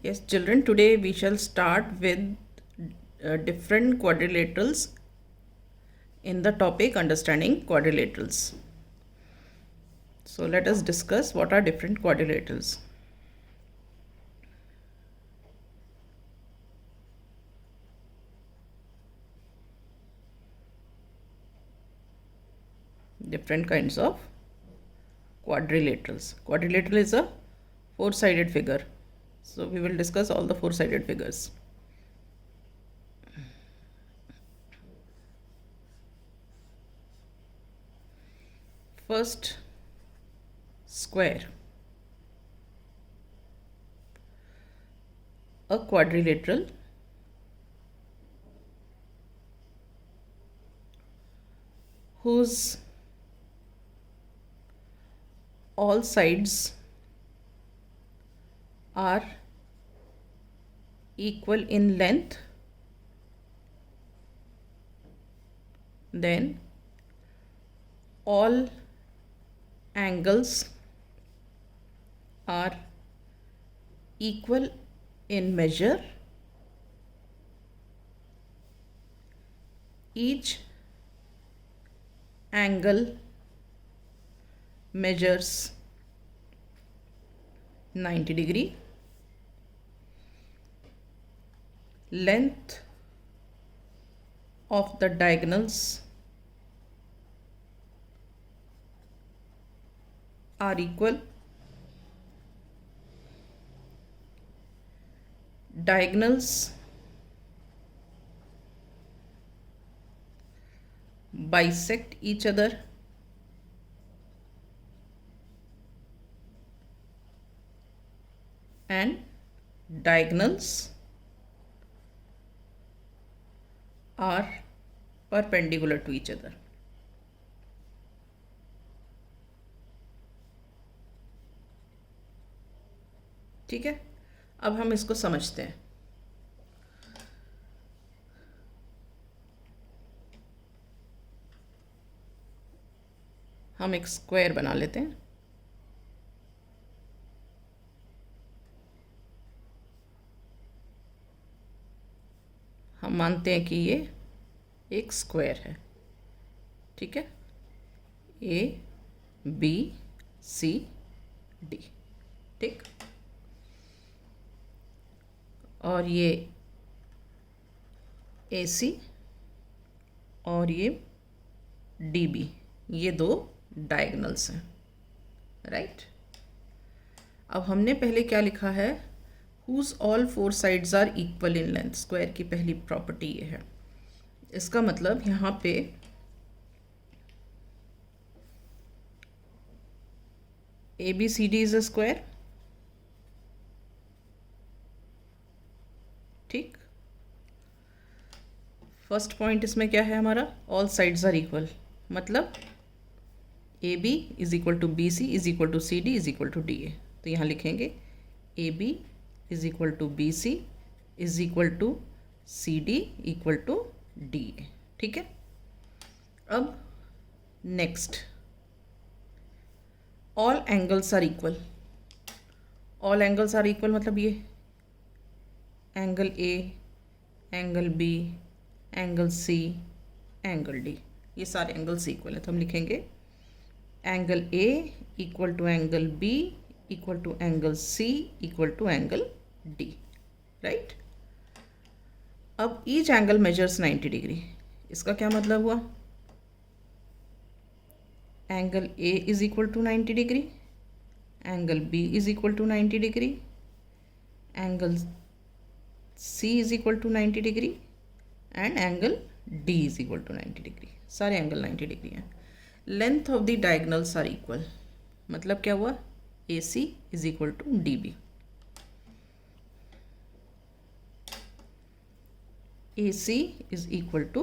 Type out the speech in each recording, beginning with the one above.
Yes, children, today we shall start with different quadrilaterals in the topic understanding quadrilaterals. So let us discuss what are different quadrilaterals. Different kinds of quadrilaterals. Quadrilateral is a four-sided figure. So we will discuss all the four-sided figures. First, square. A quadrilateral whose all sides are equal in length, then all angles are equal in measure. Each angle measures 90 degree. Length of the diagonals are equal. Diagonals bisect each other. And diagonals are perpendicular to each other. ठीक है, अब हम इसको समझते हैं. हम एक square बना लेते हैं. हम मानते हैं कि ये एक स्क्वायर है. ठीक है, ए बी सी डी. ठीक, और ये ए सी और ये डी बी, ये दो डायगोनल्स हैं. राइट, अब हमने पहले क्या लिखा है? whose all four sides are equal in length. Square की पहली प्रॉपर्टी ये है. इसका मतलब यहाँ पे A B C D is a square. ठीक, फर्स्ट पॉइंट इसमें क्या है हमारा? All sides are equal. मतलब A B is equal to B C is equal to C D is equal to D A. तो यहाँ लिखेंगे A B is equal to B C is equal to C D equal to D A. ठीक है, अब next, all angles are equal. All angles are equal मतलब ये angle A, angle B, angle C, angle D, ये सारे angles equal है. तो हम लिखेंगे angle A equal to angle B equal to angle C equal to angle D. Right, अब each angle measures 90 degree. इसका क्या मतलब हुआ? Angle A is equal to 90 degree, angle B is equal to 90 degree, angle C is equal to 90 degree and angle D is equal to 90 degree. सारे angle 90 degree हैं. Length of the diagonals are equal. मतलब क्या हुआ? A C is equal to D B. A C is equal to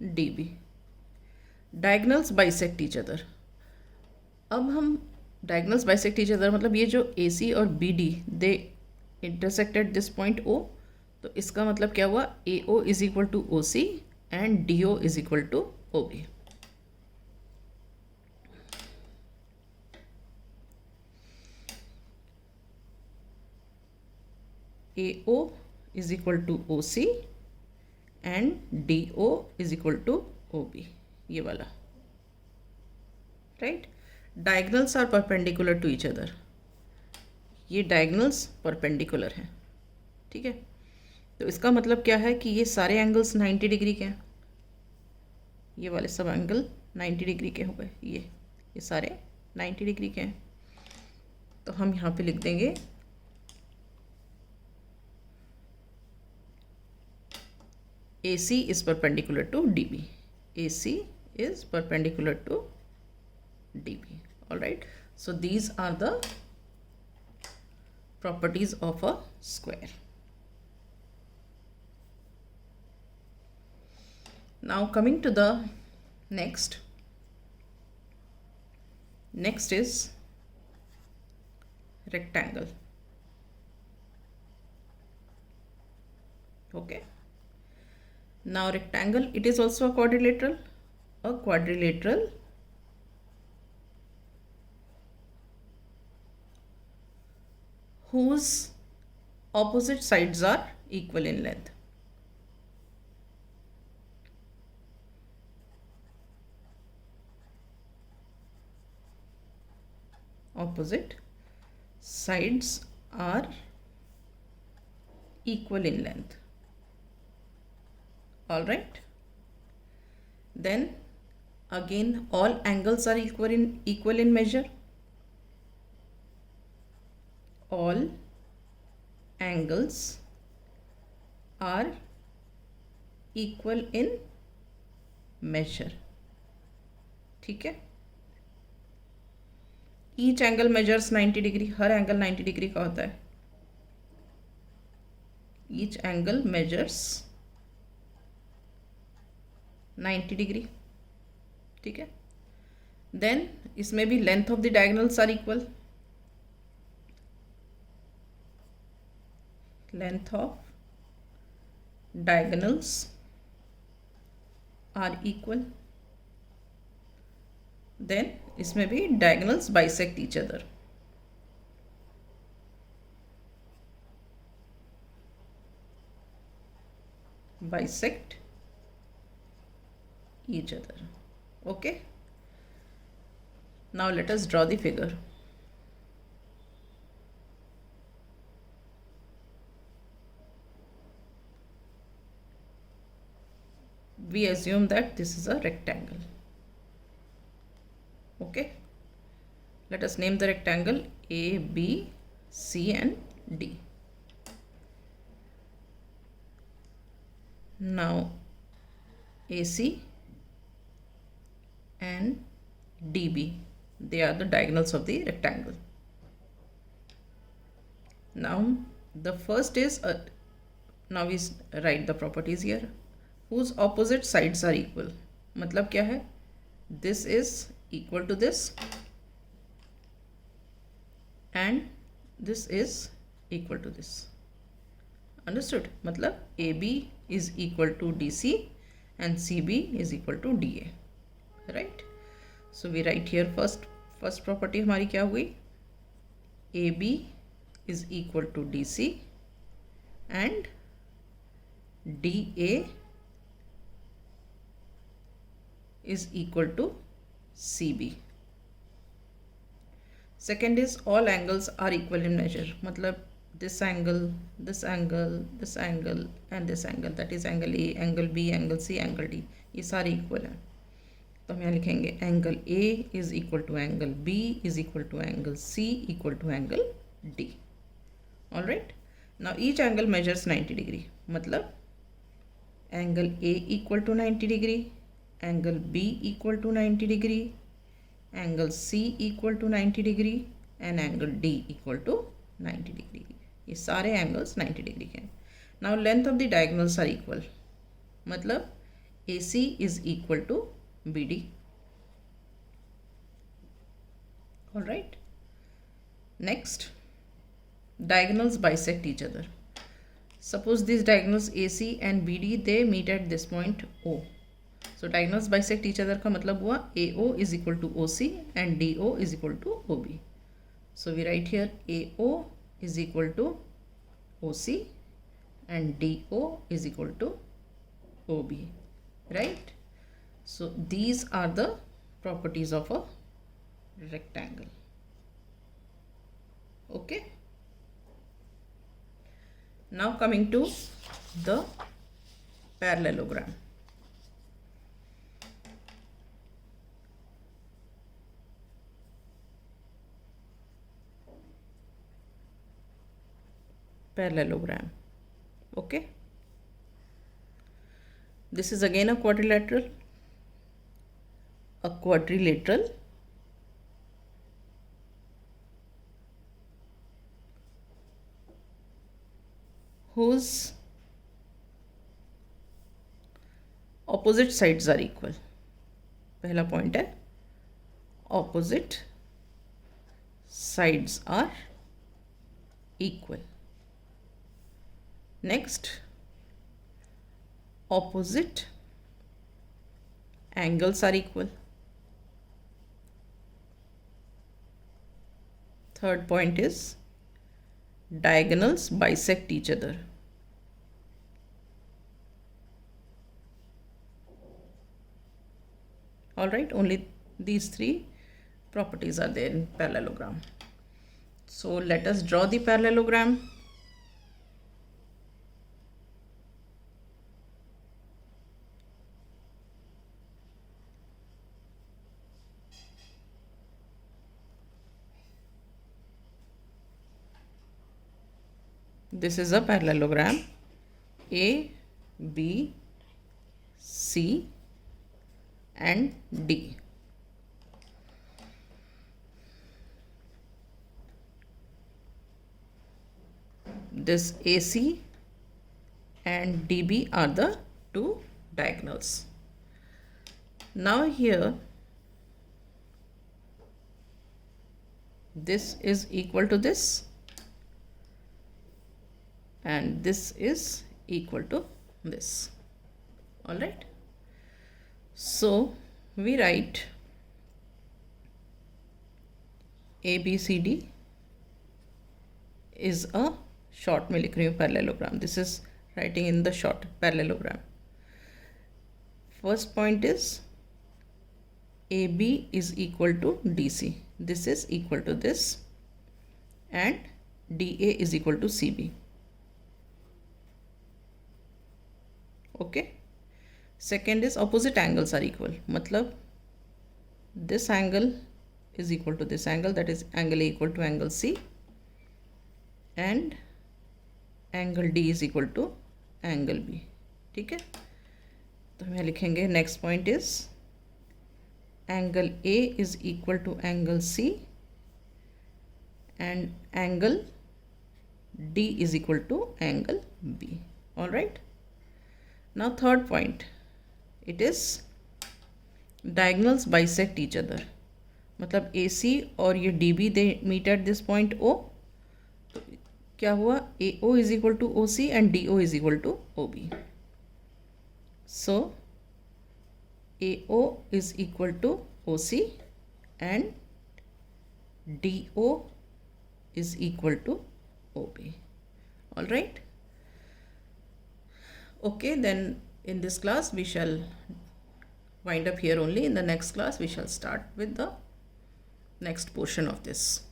D B. Diagonals bisect each other. अब हम diagonals bisect each other मतलब ये जो ए सी और B D they intersect at this point O. तो इसका मतलब क्या हुआ? A O is equal to O C and D O is equal to O B. AO is equal to OC and DO is equal to OB, ये वाला, right. Diagonals are perpendicular to each other, ये diagonals perpendicular हैं, ठीक है. तो इसका मतलब क्या है कि ये सारे एंगल्स 90 डिग्री के हैं, ये वाले सब एंगल 90 डिग्री के हो गए, ये सारे 90 डिग्री के हैं. तो हम यहाँ पे लिख देंगे AC is perpendicular to DB. AC is perpendicular to DB. All right. So these are the properties of a square. Now coming to the next. Next is rectangle. Okay. Now rectangle, it is also a quadrilateral. A quadrilateral whose opposite sides are equal in length. Opposite sides are equal in length. All right. Then again all angles are equal in measure. All angles are equal in measure. ठीक है. Each angle measures 90 degree. हर angle 90 degree का होता है. Each angle measures 90 degree, ठीक है. Then इसमें भी length of the diagonals are equal. Length of diagonals are equal. Then इसमें भी diagonals bisect each other. Bisect each other. Okay. Now let us draw the figure. We assume that this is a rectangle. Okay. Let us name the rectangle A, B, C and D. Now AC and DB, they are the diagonals of the rectangle. Now the first is now we write the properties here. Whose opposite sides are equal. मतलब क्या है, this is equal to this and this is equal to this. Understood? मतलब AB is equal to DC and CB is equal to DA. Right. So we write here first property हमारी क्या हुई, AB is equal to DC and DA is equal to CB. Second is all angles are equal in measure. मतलब this angle, this angle, this angle and this angle, that is angle A, angle B, angle C, angle D, ये सारे equal हैं. तो हम यहाँ लिखेंगे angle A is equal to angle B is equal to angle C equal to angle D. All right. Now each angle measures 90 degree. मतलब angle A equal to 90 degree, angle B equal to 90 degree, angle C equal to 90 degree and angle D equal to 90 degree. ये सारे angles 90 degree के हैं. Now length of the diagonals are equal. मतलब AC is equal to BD. All right. Next, diagonals bisect each other. Suppose these diagonals AC and BD, they meet at this point O. So diagonals bisect each other का मतलब हुआ AO is equal to OC and DO is equal to OB. So we write here AO is equal to OC and DO is equal to OB, right? So these are the properties of a rectangle. Okay. Now coming to the parallelogram. Parallelogram. Okay. This is again a quadrilateral. A quadrilateral whose opposite sides are equal. पहला point है opposite sides are equal. Next, opposite angles are equal. Third point is diagonals bisect each other. All right, only these three properties are there in parallelogram. So let us draw the parallelogram. This is a parallelogram A, B, C and D. This AC and DB are the two diagonals. Now here this is equal to this and this is equal to this. All right. So we write ABCD is a short में लिख रही हूँ parallelogram. This is writing in the short parallelogram. First point is AB is equal to DC. This is equal to this and DA is equal to CB. Okay. Second is opposite angles are equal. मतलब this angle is equal to this angle, that is angle A equal to angle C and angle D is equal to angle B. ठीक है, तो हम लिखेंगे next point is angle A is equal to angle C and angle D is equal to angle B. All right. Now third point, it is diagonals bisect each other. मतलब AC और ये DB they meet at this point O. तो क्या हुआ, AO is equal to OC and DO is equal to OB. So AO is equal to OC and DO is equal to OB. All right. Okay, then in this class we shall wind up here only. In the next class we shall start with the next portion of this.